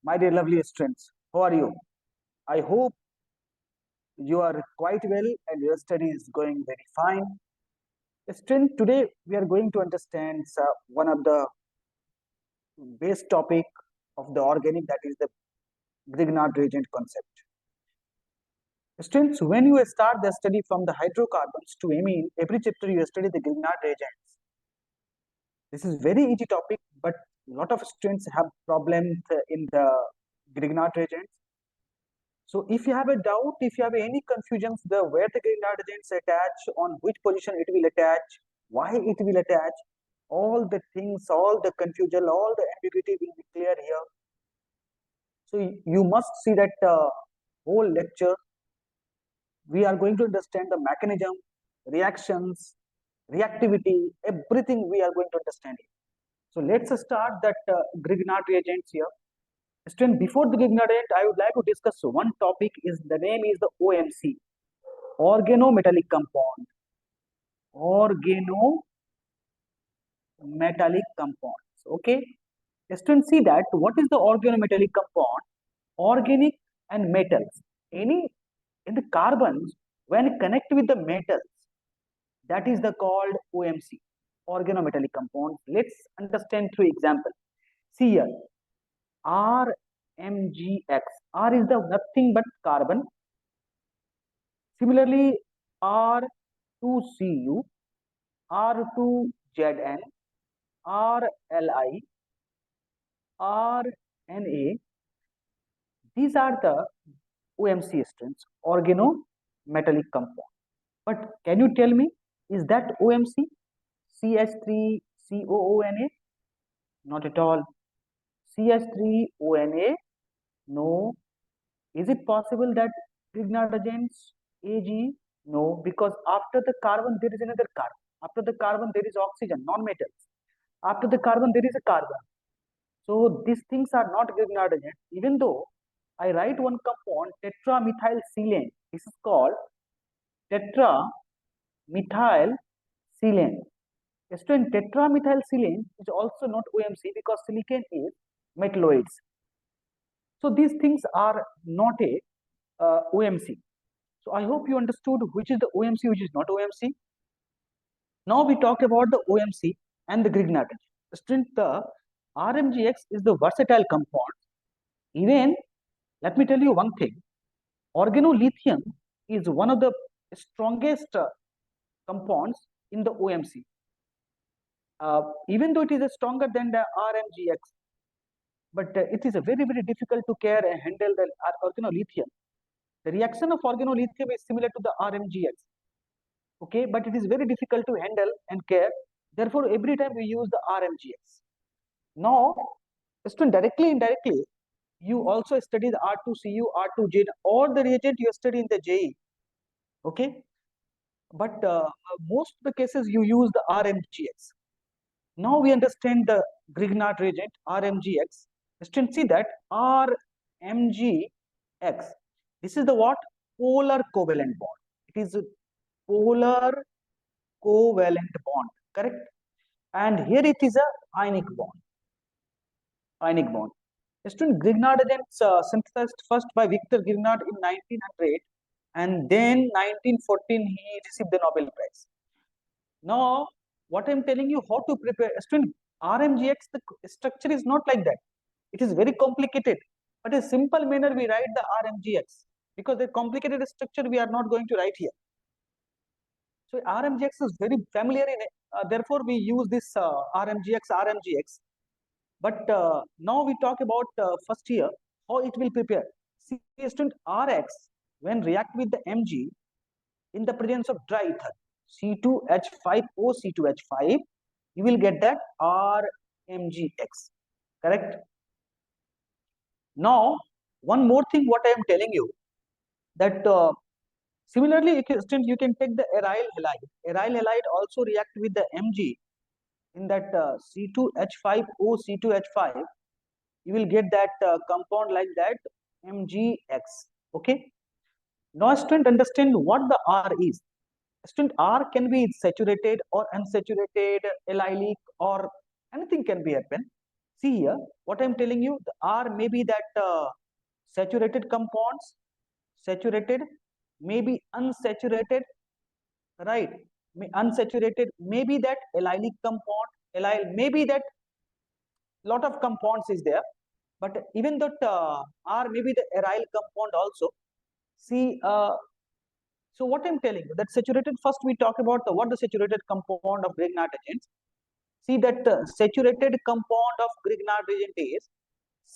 My dear lovely students, how are you? I hope you are quite well and your study is going very fine. Students, today we are going to understand one of the base topic of the organic, that is the Grignard reagent concept. Students, when you start the study from the hydrocarbons to amine, every chapter you study the Grignard reagents. This is very easy topic, but a lot of students have problems in the Grignard reagents. So if you have a doubt, if you have any confusions, the where the Grignard reagents attach, on which position it will attach, why it will attach, all the things, all the confusion, all the ambiguity will be clear here. So you must see that whole lecture. We are going to understand the mechanism, reactions, reactivity, everything we are going to understand here. So let's start that Grignard reagents here. Student, before the Grignard reagent, I would like to discuss one topic. Is the name is the OMC, organometallic compound. Organometallic compounds. Okay. Students, see that what is the organometallic compound? Organic and metals. Any in the carbons when connect with the metals, that is the called OMC, organometallic compounds. Let's understand through example. See here, RMGX. R is the nothing but carbon. Similarly, R2Cu, R2Zn, RLI, RNA. These are the OMC strings, organometallic compound. But can you tell me, is that OMC? CH3COONA? Not at all. CH3ONA? No. Is it possible that Grignard reagents AG? No, because after the carbon there is another carbon. After the carbon there is oxygen, non-metals. After the carbon there is a carbon. So these things are not Grignard reagents. Even though I write one compound, tetramethylsilane. This is called tetramethylsilane. Student, tetramethylsilane is also not OMC because silicane is metalloids. So these things are not a OMC. So I hope you understood which is the OMC, which is not OMC. Now we talk about the OMC and the Grignard. Student, the RMGX is the versatile compound. Even, let me tell you one thing, organolithium is one of the strongest compounds in the OMC. Even though it is stronger than the RMGX, but it is a very, very difficult to care and handle the organolithium. The reaction of organolithium is similar to the RMGX, okay, but it is very difficult to handle and care. Therefore, every time we use the RMGX. Now, student, directly, indirectly, you also study the R2Cu, R2J, or the reagent you study in the JE, okay. But most of the cases you use the RMGX. Now we understand the Grignard reagent RMGX. Students, see that RMGX. This is the what? Polar covalent bond. It is a polar covalent bond, correct? And here it is a ionic bond. Ionic bond. Student, Grignard reagents synthesized first by Victor Grignard in 1900, and then 1914 he received the Nobel Prize. Now, what I'm telling you, how to prepare. Student, RMGX, the structure is not like that. It is very complicated. But in simple manner, we write the RMGX. Because the complicated structure we are not going to write here. So RMGX is very familiar in it. Therefore, we use this RMGX. But now we talk about first year, how it will prepare. See, student, RX, when react with the Mg in the presence of dry ether, C2H5O, C2H5, you will get that RMGX, correct? Now, one more thing what I am telling you, that similarly, you can take the aryl halide. Aryl halide also react with the Mg in that C2H5O, C2H5, you will get that compound like that, MgX, okay? Now, student, understand what the R is. Student, R can be saturated or unsaturated, allylic, or anything can be happen. See here, what I'm telling you, the R may be that saturated compounds, saturated, maybe unsaturated, right? Unsaturated, maybe that allylic compound, allyl, maybe that lot of compounds is there, but even that R may be the aryl compound also. See, so what I'm telling you, that saturated, first we talk about what the saturated compound of Grignard reagents. See that saturated compound of Grignard reagent is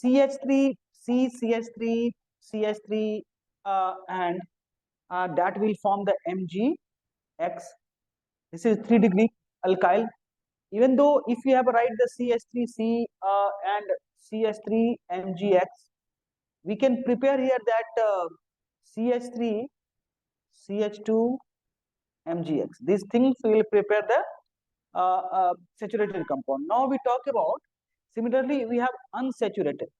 CH3, CH3, CH3, and that will form the MgX. This is 3-degree alkyl. Even though if you have write the CH3C and CH3 MgX, we can prepare here that CH3 CH2 MgX. These things will prepare the saturated compound. Now we talk about, similarly we have unsaturated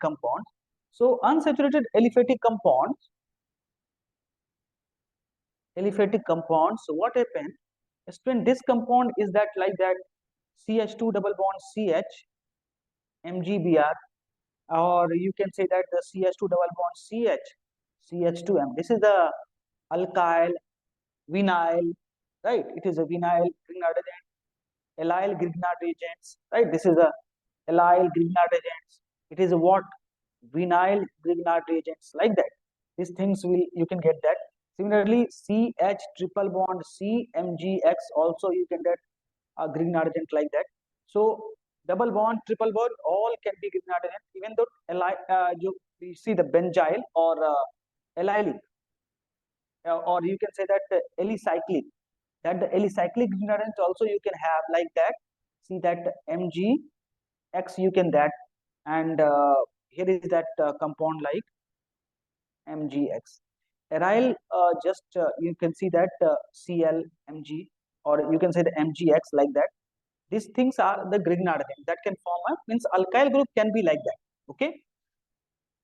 compounds. So unsaturated aliphatic compounds, so what happens? Student, this compound is that like that CH2 double bond CH MgBr, or you can say that the CH2 double bond CH CH2M. This is the alkyl vinyl, right? It is a vinyl Grignard reagent, allyl Grignard reagents, right? This is a allyl Grignard reagents. It is a what? Vinyl Grignard reagents, like that. These things will, you can get that. Similarly, CH triple bond CMgX also you can get a Grignard reagent like that. So double bond, triple bond, all can be Grignard reagent. Even though you see the benzyl or allylic, or you can say that alicyclic, that the alicyclic Grignard reagent also you can have like that. See that MgX you can that, and here is that compound like MgX. Aryl, you can see that ClMg, or you can say the MgX like that. These things are the Grignard reagent that can form a, means alkyl group can be like that. Okay,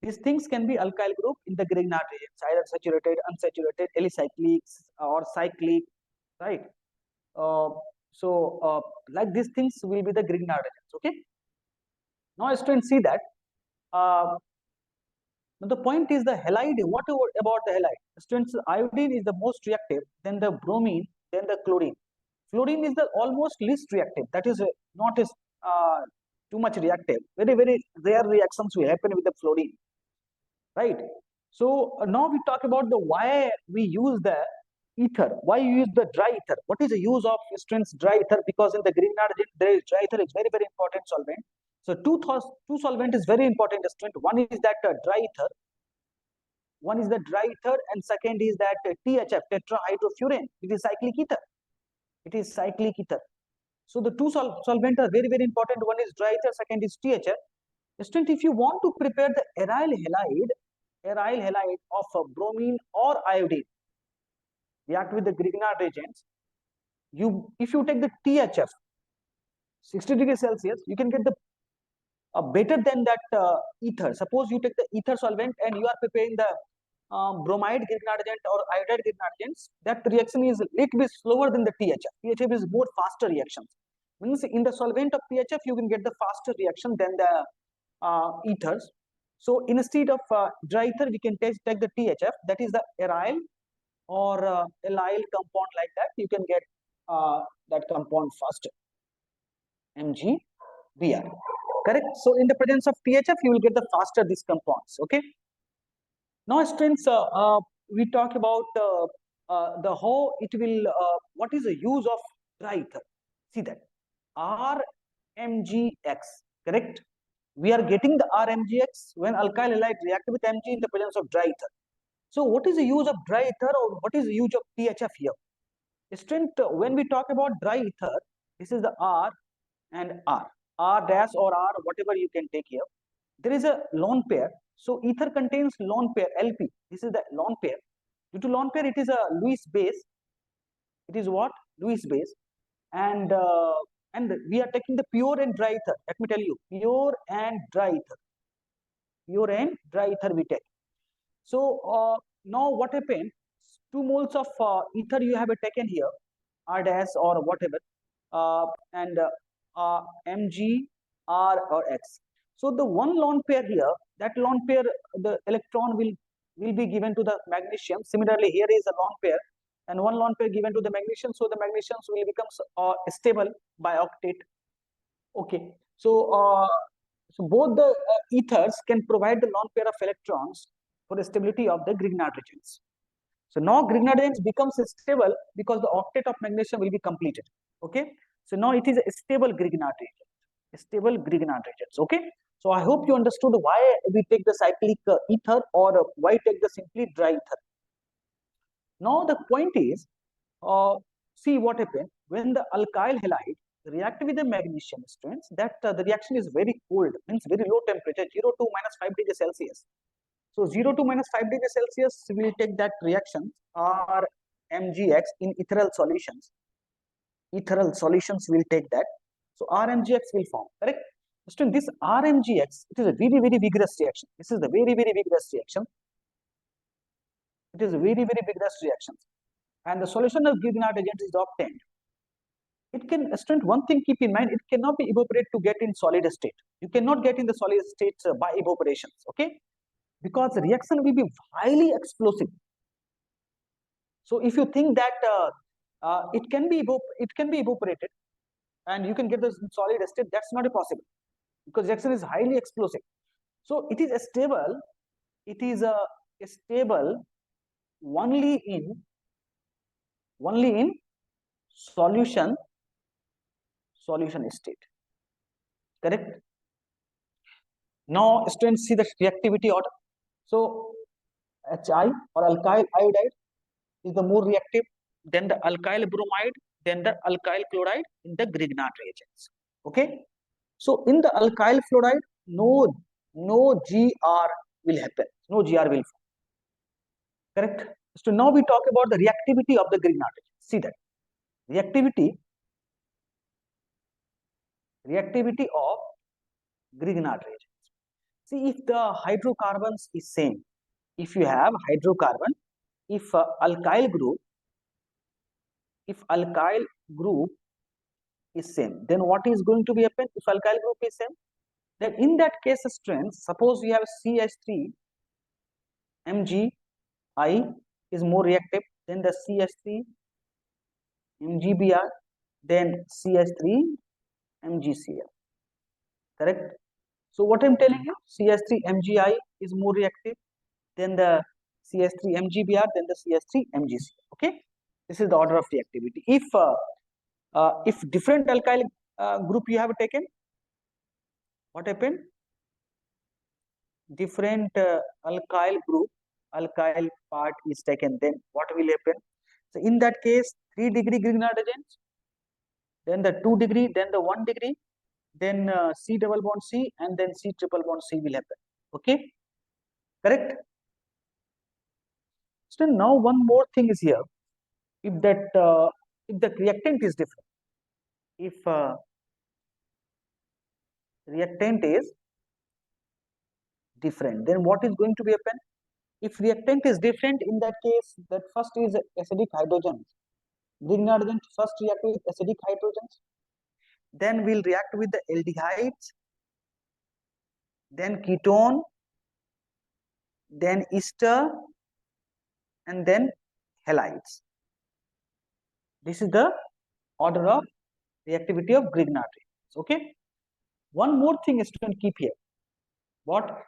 these things can be alkyl group in the Grignard reagents, either saturated, unsaturated, alicyclics or cyclic, right? Like these things will be the Grignard reagents. Okay. Now students see that. The point is the halide. What about the halide? Students, iodine is the most reactive, then the bromine, then the chlorine. Fluorine is the almost least reactive. That is not as too much reactive. Very, very rare reactions will happen with the fluorine, right? So now we talk about the why we use the ether. Why you use the dry ether? What is the use of students dry ether? Because in the Grignard reagent, there is dry ether is very, very important solvent. So two solvent is very important student. One is that dry ether. One is the dry ether, and second is that THF, tetrahydrofuran. It is cyclic ether. It is cyclic ether. So the two solvents are very, very important. One is dry ether, second is THF. Student, if you want to prepare the aryl halide of bromine or iodine, react with the Grignard reagents. If you take the THF, 60 degrees Celsius, you can get the better than that ether. Suppose you take the ether solvent and you are preparing the bromide Grignard reagent or iodide Grignard reagents, that reaction is little bit slower than the THF. THF is more faster reactions. Means in the solvent of THF, you can get the faster reaction than the ethers. So instead of dry ether, we can take the THF, that is the aryl or allyl compound like that. You can get that compound faster, MgBr. Correct. So in the presence of THF, you will get the faster these compounds. Okay. Now, students, we talk about the how it will. What is the use of dry ether? See that RMgX. Correct. We are getting the RMgX when alkyl halide react with Mg in the presence of dry ether. So, what is the use of dry ether, or what is the use of THF here? Student, when we talk about dry ether, this is the R and R dash or R, whatever you can take here. There is a lone pair. So ether contains lone pair, LP. This is the lone pair. Due to lone pair, it is a Lewis base. It is what? Lewis base. And we are taking the pure and dry ether. Let me tell you, pure and dry ether. Pure and dry ether we take. So now what happened? 2 moles of ether you have taken here, R dash or whatever. and Mg, R or X. So the one lone pair here, that lone pair, the electron will be given to the magnesium. Similarly, here is a lone pair, and one lone pair given to the magnesium. So the magnesiums will become stable by octet. Okay. So both the ethers can provide the lone pair of electrons for the stability of the Grignard regions. So now Grignard regions becomes stable because the octet of magnesium will be completed. Okay. So now it is a stable Grignard region. Stable Grignard regions. Okay. So I hope you understood why we take the cyclic ether, or why take the simply dry ether. Now the point is, see what happened when the alkyl halide react with the magnesium students, that the reaction is very cold, means very low temperature, 0 to minus 5 degrees Celsius. So 0 to minus 5 degrees Celsius will take that reaction RMgX in ethereal solutions. Ethereal solutions will take that. So RMgX will form, correct? Student, this RMgX, it is a very, very vigorous reaction. This is the very, very vigorous reaction. It is a very, very vigorous reaction. And the solution of Grignard agent is obtained. It can, student, one thing keep in mind, it cannot be evaporated to get in solid state. You cannot get in the solid state by evaporations, okay? Because the reaction will be highly explosive. So if you think that it can be evaporated and you can get the solid state, that's not possible, because reaction is highly explosive. So it is stable. It is stable only in solution state, correct? Now students, see the reactivity order. So Hi, or alkyl iodide, is the more reactive, then the alkyl bromide, then the alkyl chloride in the Grignard reagents. Okay. So in the alkyl fluoride, no GR will happen. No GR will form. Correct. So now we talk about the reactivity of the Grignard reagents. See that reactivity of Grignard reagents. See, if the hydrocarbons is same, if you have hydrocarbon, if alkyl group is same, then what is going to be happen? If alkyl group is same, then in that case strength, suppose you have CH3 Mgi is more reactive than the CH3 MgBr, then CH3 MgCl, correct? So what I'm telling you, CH3 Mgi is more reactive than the CH3 MgBr, then the CH3 MgCl. Okay, this is the order of reactivity. If different alkyl group you have taken, what happened? Different alkyl part is taken, then what will happen? So in that case, 3 degree Grignard agents, then the 2 degree, then the 1 degree, then C double bond C, and then C triple bond C will happen. Okay, correct? So now one more thing is here. If the reactant is different, if reactant is different, then what is going to be happen? If reactant is different, in that case, that first is acidic hydrogens. Grignard agent first react with acidic hydrogens, then will react with the aldehydes, then ketone, then ester, and then halides. This is the order of reactivity of Grignard reagents. Okay. One more thing student keep here. What?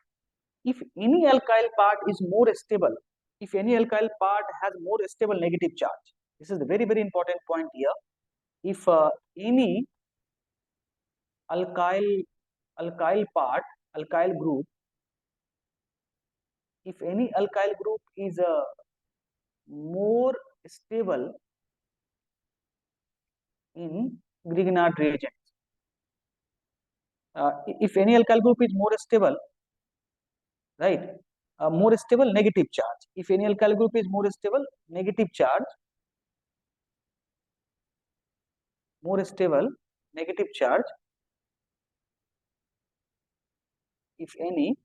If any alkyl part is more stable, if any alkyl part has more stable negative charge, this is the very, very important point here. If any alkyl group, if any alkyl group is more stable in Grignard reagents, if any alkyl group is more stable, right, more stable negative charge, if any alkyl group is more stable negative charge, more stable negative charge, if any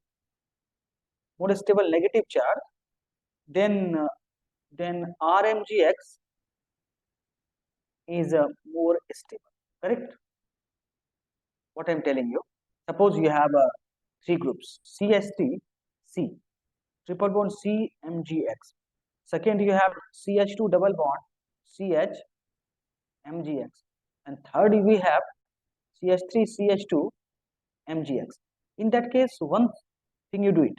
more stable negative charge, then RMgX is more stable. correct? What I'm telling you. Suppose you have three groups: CH3, C, triple bond C, MgX. Second, you have CH2 double bond CH, MgX. And third, we have CH3, CH2, MgX. In that case, one thing you do it.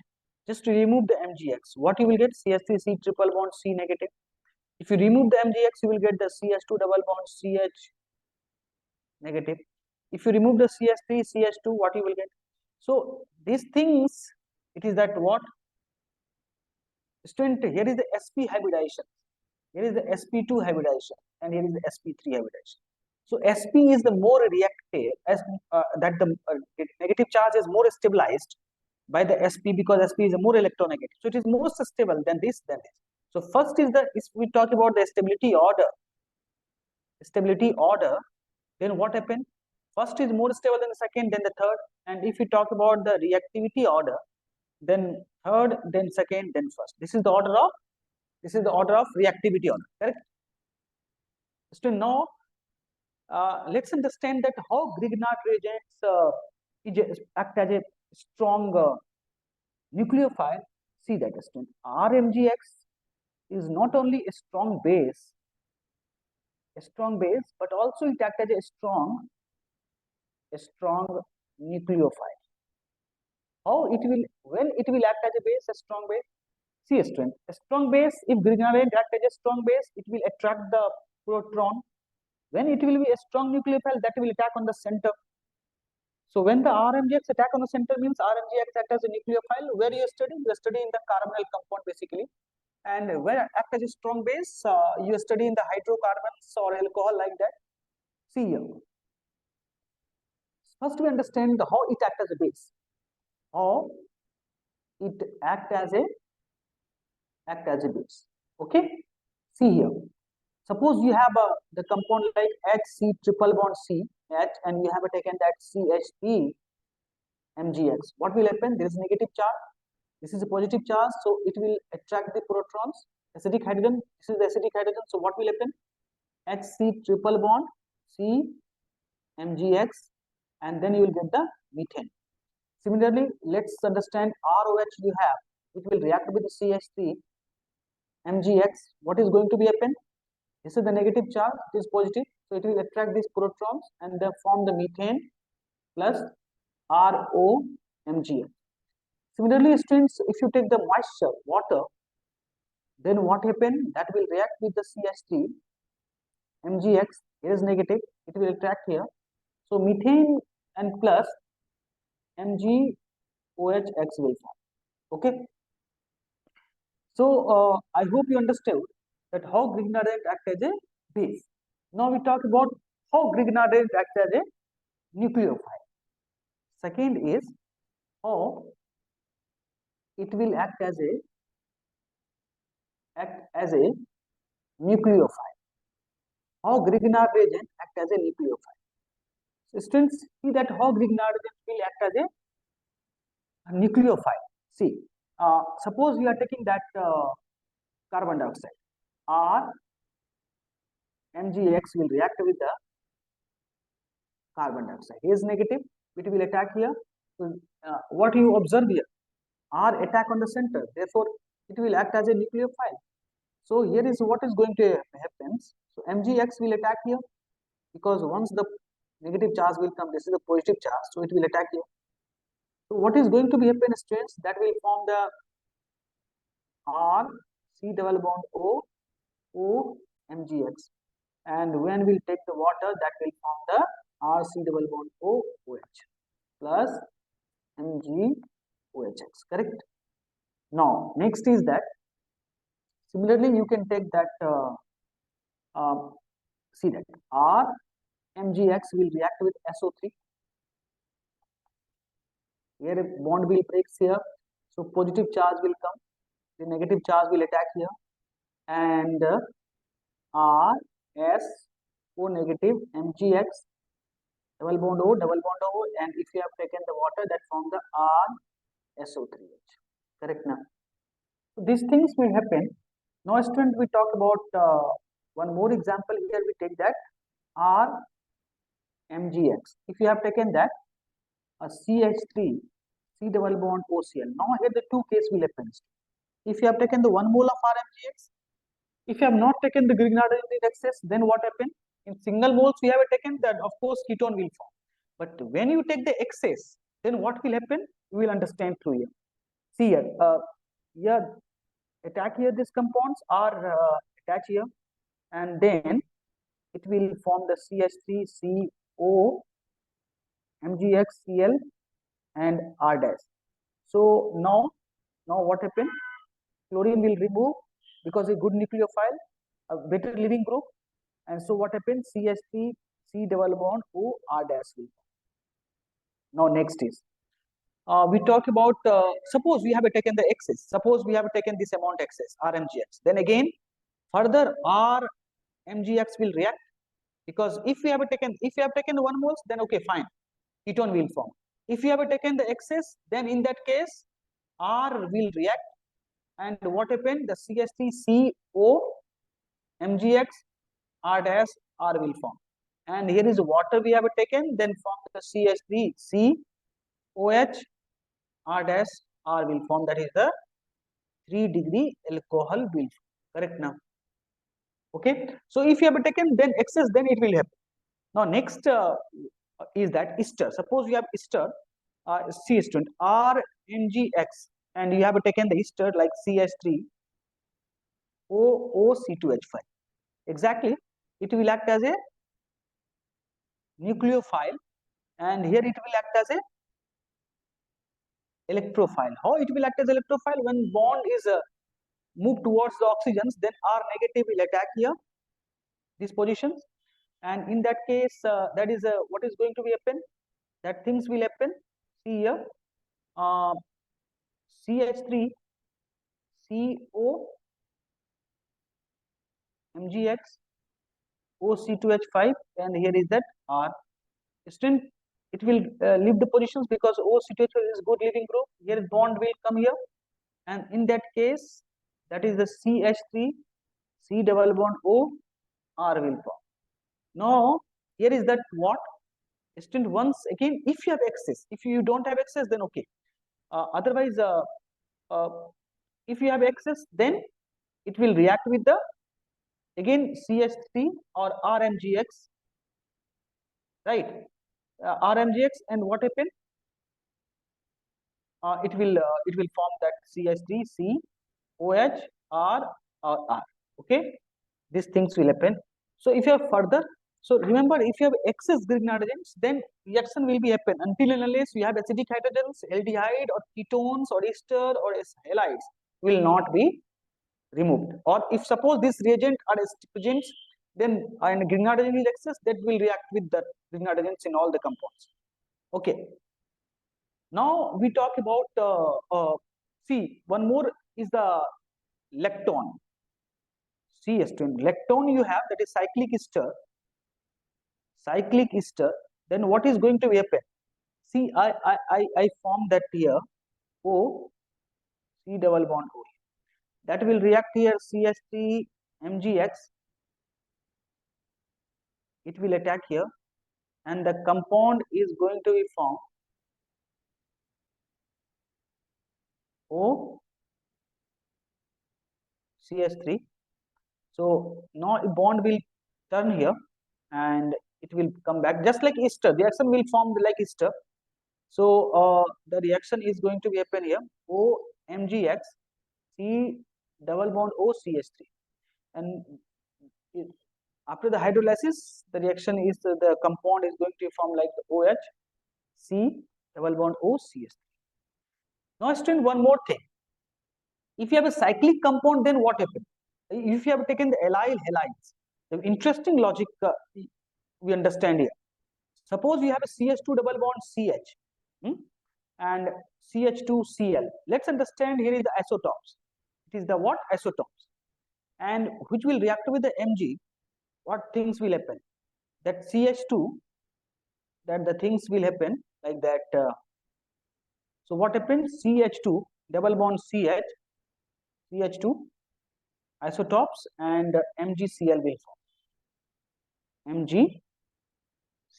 Just to remove the MgX, what you will get? CH3, C triple bond C negative. If you remove the MgX, you will get the CH2 double bond CH negative. If you remove the CH3, CH2, what you will get? So these things, it is that what? Student, here is the sp hybridization, here is the sp2 hybridization, and here is the sp3 hybridization. So sp is the more reactive, as that the negative charge is more stabilized by the sp, because sp is a more electronegative, so it is more stable than this. So first is the, if we talk about the stability order, then what happened? First is more stable than the second, then the third. And if we talk about the reactivity order, then third, then second, then first. This is the order of reactivity order, correct? So now let's understand that how Grignard reagents act as a strong nucleophile. See that, student. RMGX is not only a strong base, but also it acts as a strong nucleophile. How it will, when it will act as a base, a strong base? See, student, a strong base, if Grignard reagent act as a strong base, it will attract the proton. When it will be a strong nucleophile, that will attack on the center. So when the RMGX attack on the center, means RMGX act as a nucleophile. Where you study? You study in the carbonyl compound basically. And where act as a strong base, you study in the hydrocarbons or alcohol, like that. See here. First we understand how it acts as a base. How it act as a base. Okay. See here. Suppose you have the compound like HC triple bond C, H, and you have taken that CH3 MgX. What will happen? There is negative charge. This is a positive charge, so it will attract the protons. Acidic hydrogen. This is the acidic hydrogen. So what will happen? HC triple bond C MgX, and then you will get the methane. Similarly, let's understand ROH you have. It will react with the CH3 MgX. What is going to be happen? This is the negative charge, it is positive, so it will attract these protons and they form the methane plus ROMgX. Similarly, students, if you take the moisture, water, then what happen? That will react with the CH3 MgX. Here is negative, it will attract here. So methane and plus MgOHX will form. Okay. So I hope you understood that how Grignard reagent act as a base. Now we talk about how Grignard reagent act as a nucleophile. Second is how it will act as a nucleophile. How Grignard reagent act as a nucleophile. So students, see that how Grignard reagent will act as a nucleophile. See, suppose we are taking that carbon dioxide. RMGX will react with the carbon dioxide. Here is negative, it will attack here. So what you observe here? R attack on the center, therefore it will act as a nucleophile. So here is what is going to happen. So MgX will attack here, because once the negative charge will come, this is the positive charge, so it will attack here. So what is going to be happen, students? That will form the R C double bond O MgX, and when we'll take the water, that will form the R C double bond OH plus MgOHX, correct? Now next is that similarly you can take that see that RMGX will react with SO3. Here a bond will break here, so positive charge will come, the negative charge will attack here, and RSO negative MgX double bond O, and if you have taken the water, that form the RSO3H. Correct now? So these things will happen. Now, student, we talk about one more example here. We take that MgX. If you have taken that, a CH3 C double bond OCl. Now here the two case will happen. If you have taken the 1 mole of RMgX, if you have not taken the Grignard Reagents, then what happened? In single moles we have taken that, of course ketone will form. But when you take the excess, then what will happen? We will understand through here. See here, here attack here these compounds are attached here, and then it will form the CH3CO MgXCl and R dash. So now what happened? Chlorine will remove because a good nucleophile, a better leaving group, and so what happened? CH3 C double bond O R dash will. Now next is we talk about suppose we have taken the excess. Suppose we have taken this amount excess RMgX. Then again further RMgX will react, because if we have taken the 1 moles, then okay, fine, ketone will form. If you have taken the excess, then in that case R will react, and what happened? The CH3CO MgX R dash R will form, and here is water we have taken, then form the CH3COH R dash R will form. That is the 3-degree alcohol will form. Correct now? Okay. So if you have taken then excess, then it will happen. Now next is that ester. Suppose you have ester, C student RMgX, and you have taken the ester like CH3 OOC2H5. Exactly, it will act as a nucleophile, and here it will act as a electrophile. How it will act as electrophile? When bond is moved towards the oxygens, then R negative will attack here these positions, and in that case that is what is going to be happen? That things will happen. See here, CH3 CO MgX OC2H5, and here is that R. Student, it will leave the positions because OC2H5 is good leaving group. Here bond will come here, and in that case that is the CH3 C double bond O R will form. Now here is that what? Student, once again, if you have excess, if you don't have excess, then okay. Otherwise, if you have excess, then it will react with the again CH3 or RMgX, right? RMgX, and what happened? It will form that CH3 C OH R or R. Okay, these things will happen. So if you have further, so remember, if you have excess Grignard reagents, then reaction will be happen until and unless you have acidic hydrogens, aldehyde or ketones or ester or halides will not be removed. Or if suppose this reagent are agents, then and Grignard reagent is excess, that will react with the Grignard reagents in all the compounds. Okay. Now we talk about see, one more is the lectone. See, student, lectone you have, that is cyclic ester. Cyclic ester. Then what is going to happen? See, I form that here O C double bond O. That will react here CH3 MgX. It will attack here, and the compound is going to be formed O CH3. So now a bond will turn here, and it will come back just like ester. The reaction will form like ester. So the reaction is going to be happen here O MgX C double bond O CH3, and after the hydrolysis, the reaction is the compound is going to form like OH C double bond O CH3. Now, student, one more thing. If you have a cyclic compound, then what happens? If you have taken the allyl halides, the interesting logic we understand here. Suppose you have a CH2 double bond CH and CH2Cl. Let's understand here is the isotopes. It is the what? Isotopes. And which will react with the Mg. What things will happen? That CH2, that the things will happen like that. So what happens? CH2 double bond CH, CH2 isotopes, and MgCl will form. MgCl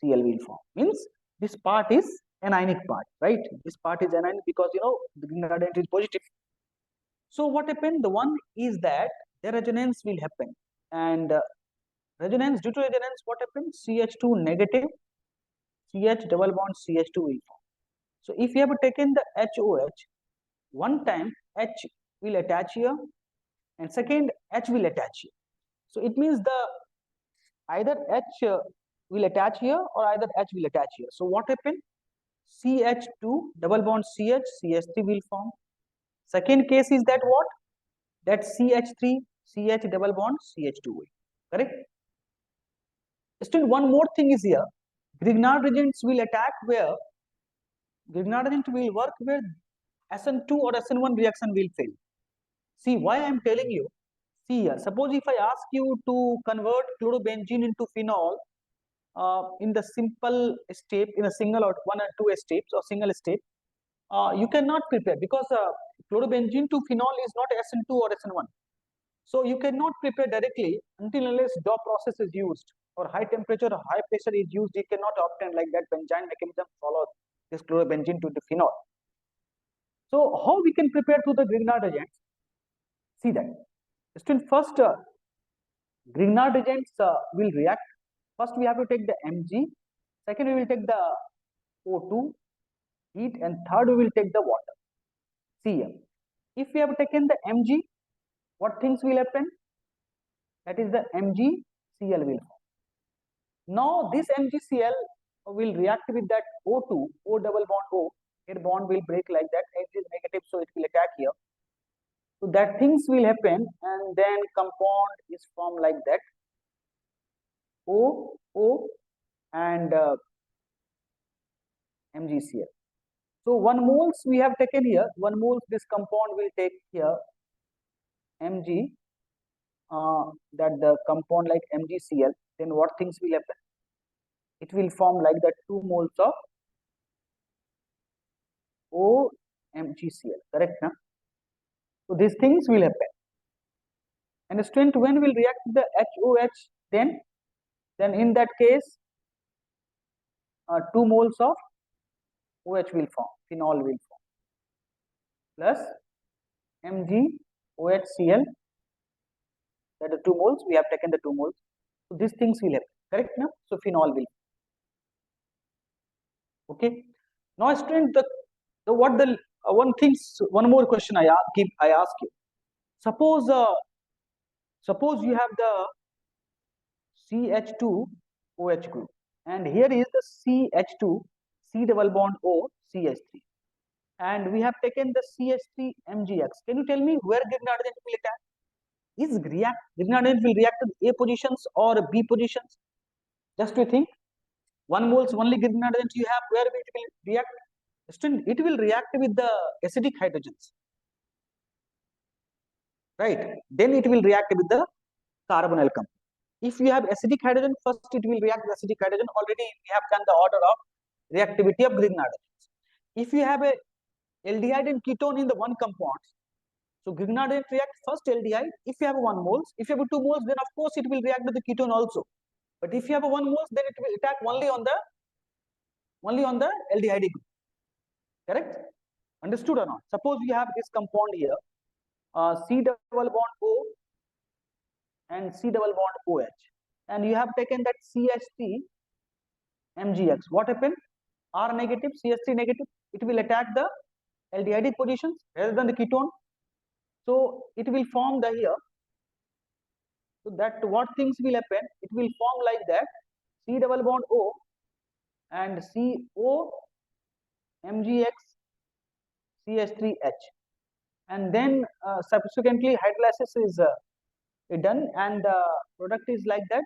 Cl will form. Means this part is anionic part, right? This part is anionic because the Grignard is positive. So what happened? The one is that the resonance will happen, and resonance, due to resonance, what happens? CH2 negative, CH double bond CH2 will form. So if you have taken the HOH, one time H will attach here, and second H will attach here. So it means the either H will attach here or either H will attach here. So what happened? CH2 double bond CH, CH3 will form. Second case is that what? That CH3, CH double bond CH2 will. Correct? Still one more thing is here. Grignard reagents will attack where Grignard reagent will work where SN2 or SN1 reaction will fail. See why I am telling you. See here, suppose if I ask you to convert chlorobenzene into phenol in the simple step, in a single or one or two steps or single step, you cannot prepare because chlorobenzene to phenol is not SN2 or SN1. So you cannot prepare directly until unless DOP process is used or high temperature or high pressure is used. You cannot obtain like that benzene mechanism follows this chlorobenzene to the phenol. So how we can prepare to the Grignard reagents? See that. Still first Grignard reagents will react. First we have to take the Mg. Second we will take the O2 heat, and third we will take the water. See here. If we have taken the Mg, what things will happen? That is the MgCl will form. Now this MgCl will react with that O2, O double bond O. Here bond will break like that. H is negative, so it will attack here. So that things will happen, and then compound is formed like that. O, O, and MgCl. So 1 moles we have taken here. 1 moles this compound will take here Mg. That the compound like MgCl. Then what things will happen? It will form like that 2 moles of OMgCl. Correct, na? So these things will happen. And student, when will react with the HOH, then in that case 2 moles of OH will form, phenol will form, plus MgOHCl, that the 2 moles, we have taken the 2 moles. So these things will happen, correct, na? So phenol will. Okay. Now student, one more question I ask you. Suppose you have the CH2OH group, and here is the CH2 C double bond O CH3, and we have taken the CH3 MgX. Can you tell me where Grignard reagent will attack? Is Grignard reagent will react with A positions or B positions? Just to think, 1 moles only Grignard reagent you have, where it will react? Still, it will react with the acidic hydrogens, right? Then it will react with the carbonyl compound. If you have acidic hydrogen, first it will react with acidic hydrogen. Already we have done the order of reactivity of Grignard reagents. If you have a aldehyde and ketone in the one compound, so Grignard reagent react first aldehyde. If you have 1 moles, if you have 2 moles, then of course it will react with the ketone also. But if you have 1 moles, then it will attack only on the aldehyde group. Correct? Understood or not? Suppose you have this compound here, C double bond O and C double bond OH, and you have taken that CH3 MgX. What happened? R negative, CH3 negative. It will attack the aldehydic positions rather than the ketone. So it will form the here. So that what things will happen? It will form like that: C double bond O and CO MgX CH3H, and then subsequently hydrolysis is done, and the product is like that: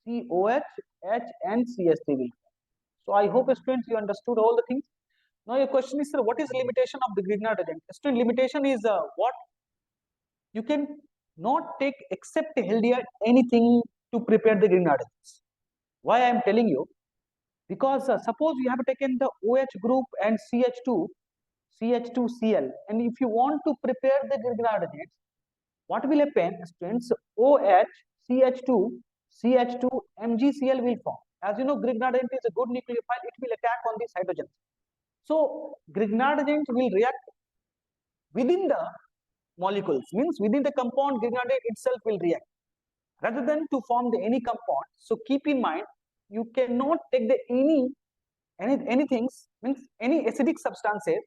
COH, H, and CH3 will. So I hope students you understood all the things. Now your question is, sir, what is limitation of the Grignard reagent? Student, limitation is what? You can not take except healthy anything to prepare the Grignard reagents. Why I am telling you? Because suppose you have taken the OH group and CH2Cl, and if you want to prepare the Grignard reagents, what will happen, students? OH, CH2, CH2 MgCl will form. As you know, Grignard reagent is a good nucleophile. It will attack on these hydrogens. So Grignard reagent will react within the molecules, means within the compound Grignard reagent itself will react rather than to form the any compound. So keep in mind, you cannot take the anything, means any acidic substances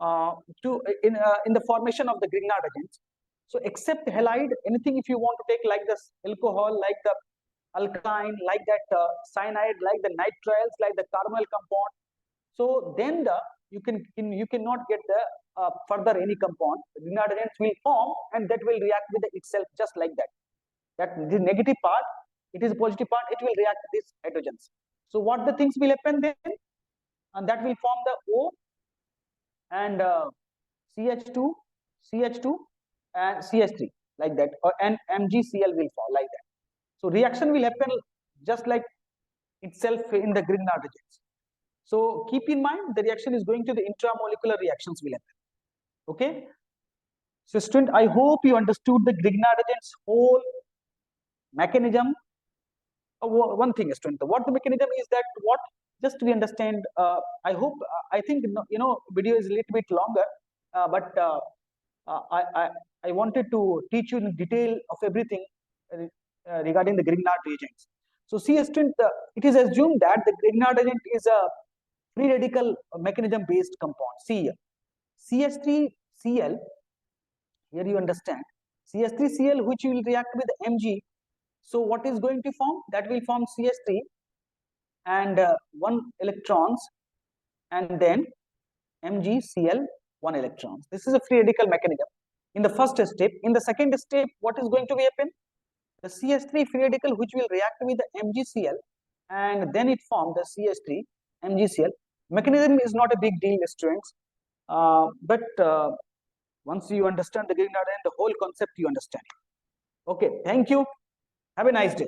to in the formation of the Grignard reagents. So except halide, anything if you want to take like this alcohol, like the alkyne, like that cyanide, like the nitriles, like the carbonyl compound. So then you cannot get the further any compound. The Grignard reagents will form and that will react with itself just like that. That the negative part, it is a positive part, it will react with these hydrogens. So what the things will happen then? And that will form the O and CH2, CH2 and CH3 like that, and MgCl will fall like that. So reaction will happen just like itself in the Grignard reagents. So keep in mind the reaction is going to the intramolecular reactions will happen. Okay. So student, I hope you understood the Grignard reagents whole mechanism. One thing, student, what the mechanism is that what just we understand. I hope I think video is a little bit longer, but I wanted to teach you in detail of everything regarding the Grignard reagents. So see, student, it is assumed that the Grignard reagent is a free radical mechanism based compound. See here, CH3Cl. Here you understand CH3Cl, which will react with Mg. So what is going to form? That will form CH3 and 1 electrons, and then MgCl 1 electrons. This is a free radical mechanism in the first step. In the second step, what is going to be happen? The CH3 free radical which will react with the MgCl and then it forms the CH3 MgCl. Mechanism is not a big deal, students, but once you understand the Grignard and the whole concept, you understand it. Okay, thank you. Have a nice day.